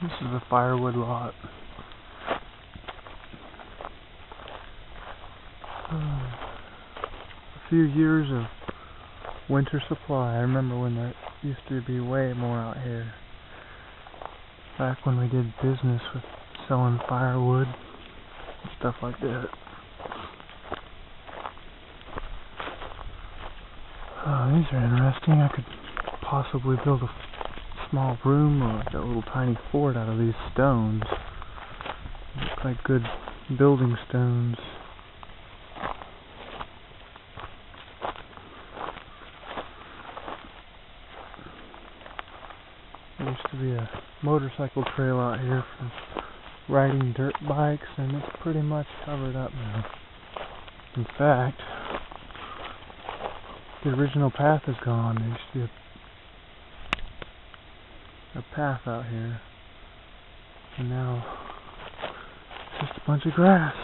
This is a firewood lot. A few years of winter supply. I remember when there used to be way more out here. Back when we did business with selling firewood and stuff like that. Oh, these are interesting. I could possibly build a small room or like a little tiny fort out of these stones. Look like good building stones. There used to be a motorcycle trail out here for riding dirt bikes, and it's pretty much covered up now. In fact, the original path is gone. There used to be a path out here, and now it's just a bunch of grass.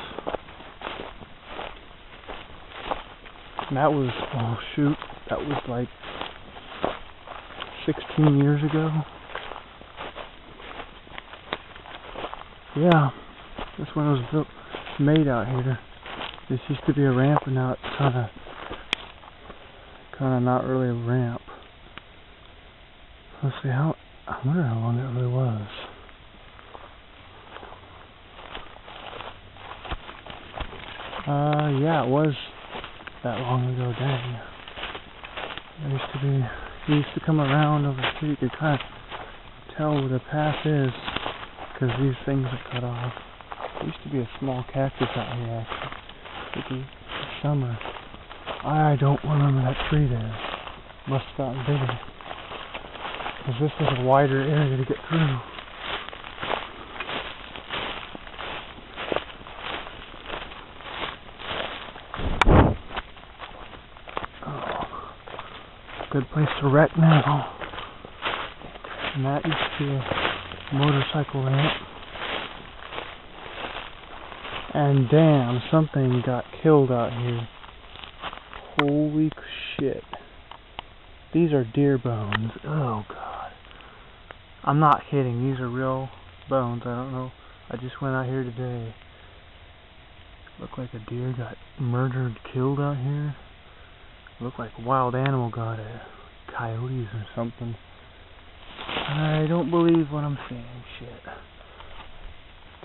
And that was, oh shoot, that was like 16 years ago. Yeah, that's when it was made out here. This used to be a ramp, and now it's kind of not really a ramp. Let's see, I wonder how long it really was. Yeah, it was that long ago, dang. You used to come around over here, you could kind of tell where the path is, because these things are cut off. There used to be a small cactus out here, actually. This summer. I don't remember that tree there. Must have gotten bigger. Because this was a wider area to get through. Oh, good place to wreck now. And that used to be a motorcycle ramp. And damn, something got killed out here. Holy shit. These are deer bones. Oh god. I'm not kidding. These are real bones. I don't know. I just went out here today. Looked like a deer got murdered, killed out here. Looked like a wild animal got it. Coyotes or something. I don't believe what I'm seeing. Shit.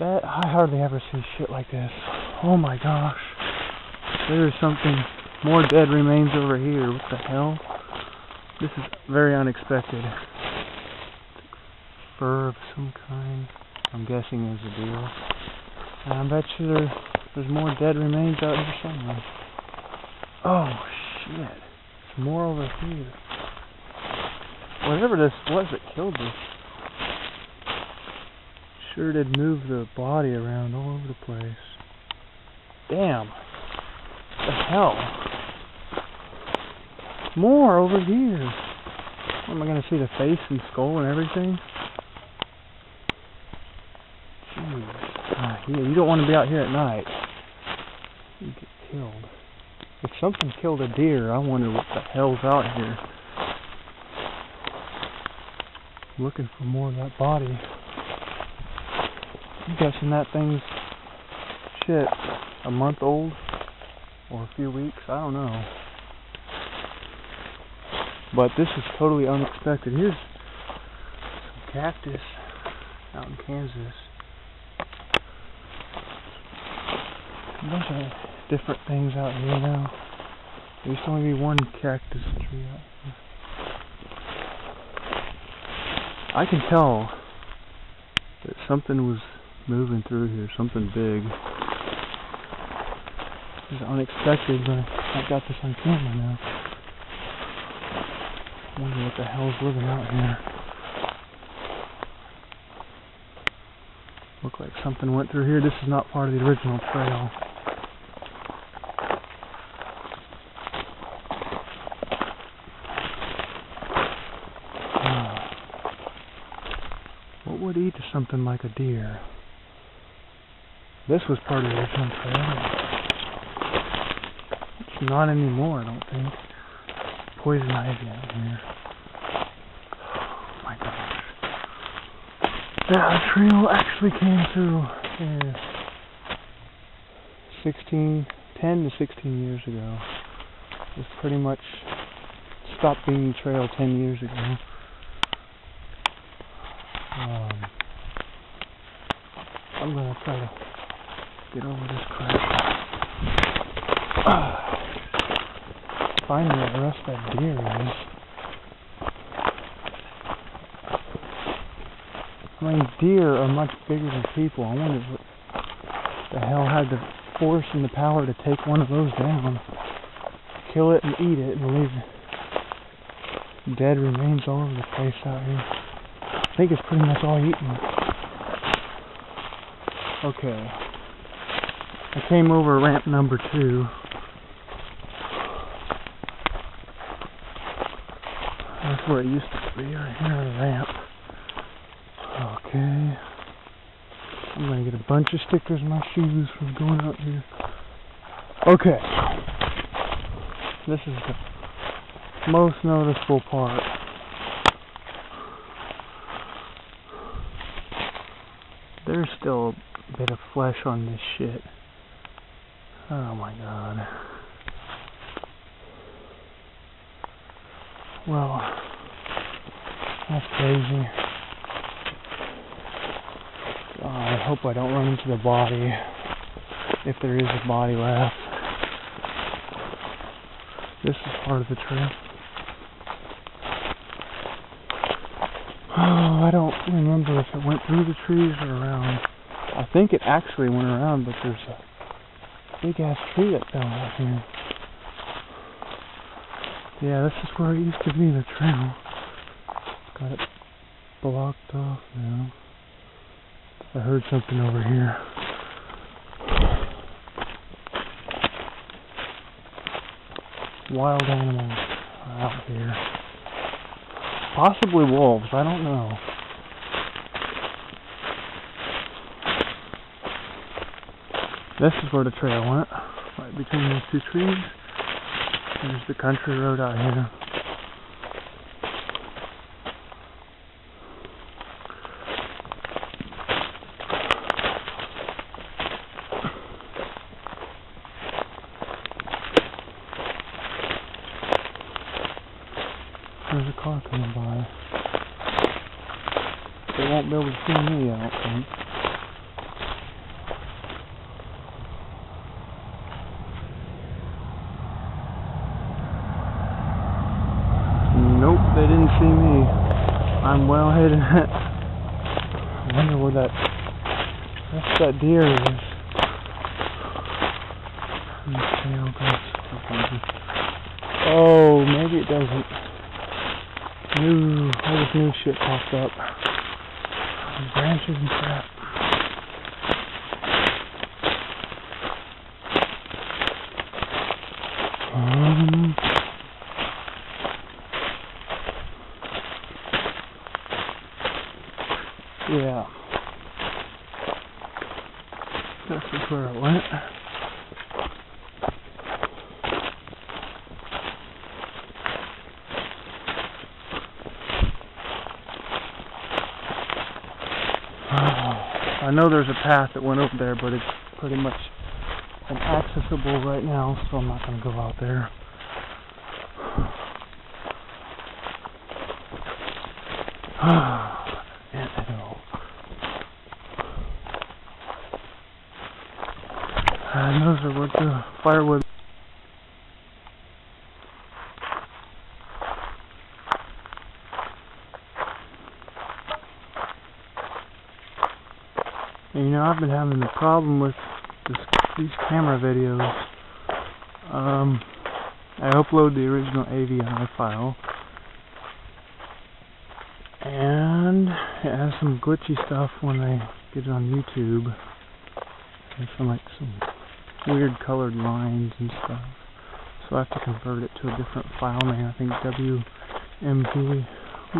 I hardly ever see shit like this. Oh my gosh. There's something more dead remains over here. What the hell? This is very unexpected. Fur of some kind. I'm guessing is a deer. And I bet you there's more dead remains out here somewhere. Oh shit. There's more over here. Whatever this was that killed this sure did move the body around all over the place. Damn. What the hell? More over here. What, am I going to see the face and skull and everything? Jeez. Yeah, you don't want to be out here at night. You get killed. If something killed a deer, I wonder what the hell's out here. I'm looking for more of that body. I'm guessing that thing's, shit, a month old or a few weeks, I don't know. But this is totally unexpected. Here's some cactus out in Kansas. A bunch of different things out here now. There used to only be one cactus tree out here. I can tell that something was moving through here, something big. It's unexpected, but I've got this on camera now. I wonder what the hell's living out here. Looked like something went through here. This is not part of the original trail. What would eat something like a deer? This was part of the original trail. It's not anymore, I don't think. Poison ivy out here. Oh my gosh. That trail actually came through here 10 to 16 years ago. It pretty much stopped being a trail 10 years ago. I'm gonna try to get over this crap. Find where the rest of that deer is. I mean, deer are much bigger than people. I wonder what the hell had the force and the power to take one of those down, kill it and eat it, and leave dead remains all over the place out here. I think it's pretty much all eaten. Okay. I came over ramp number 2. That's where it used to be, right here on the ramp. Okay. I'm gonna get a bunch of stickers in my shoes from going out here. Okay. This is the most noticeable part. There's still a bit of flesh on this shit. Oh my god. Well, that's crazy. I hope I don't run into the body, if there is a body left. This is part of the trail. Oh, I don't remember if it went through the trees or around. I think it actually went around, but there's a big ass tree that fell out here. Yeah, this is where it used to be, the trail. Got it blocked off now. I heard something over here. Wild animals are out here. Possibly wolves, I don't know. This is where the trail went, right between these 2 trees. There's the country road out here. There's a car coming by. They won't be able to see me, I don't think. Nope, they didn't see me. I'm well hidden. I wonder where that deer is. Oh, maybe it doesn't. All this new shit popped up. Branches and crap. Yeah. This is where it went. I know there's a path that went over there, but it's pretty much inaccessible right now, so I'm not going to go out there. And those are what the firewood. And, you know, I've been having the problem with these camera videos. I upload the original AVI file, and it has some glitchy stuff when I get it on YouTube. There's some weird colored lines and stuff, so I have to convert it to a different file name. I think WMP,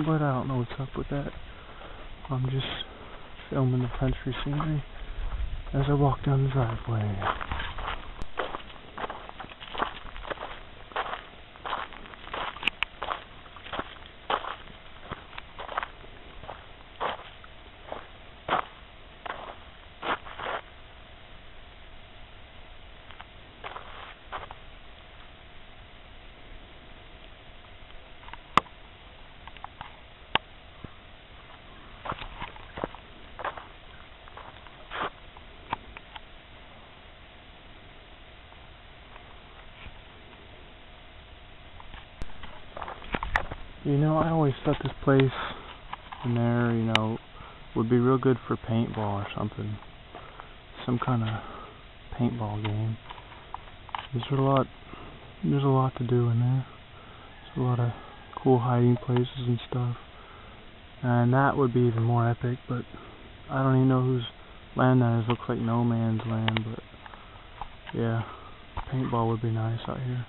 but I don't know what's up with that. I'm just filming the country scenery as I walk down the driveway. You know, I always thought this place in there, you know, would be real good for paintball or something. Some kind of paintball game. There's a lot to do in there. There's a lot of cool hiding places and stuff. And that would be even more epic, but I don't even know whose land that is. Looks like no man's land, but yeah, paintball would be nice out here.